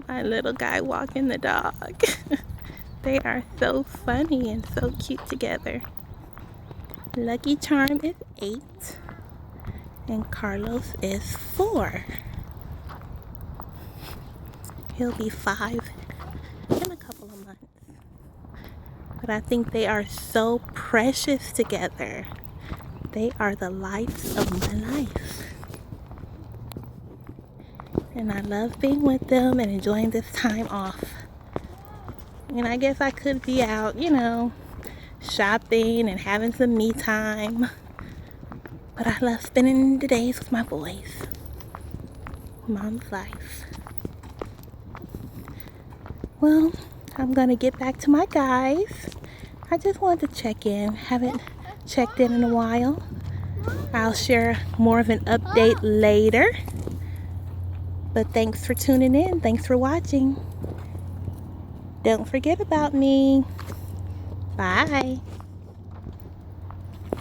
My little guy walking the dog. They are so funny and so cute together. Lucky Charm is 8 and Carlos is 4. He'll be 5 in a couple of months. But I think they are so precious together. They are the lights of my life. And I love being with them and enjoying this time off. And I guess I could be out, shopping and having some me time. But I love spending the days with my boys. Mom's life. Well, I'm gonna get back to my guys. I just wanted to check in. Haven't checked in a while. I'll share more of an update later. But thanks for tuning in. Thanks for watching. Don't forget about me. Bye.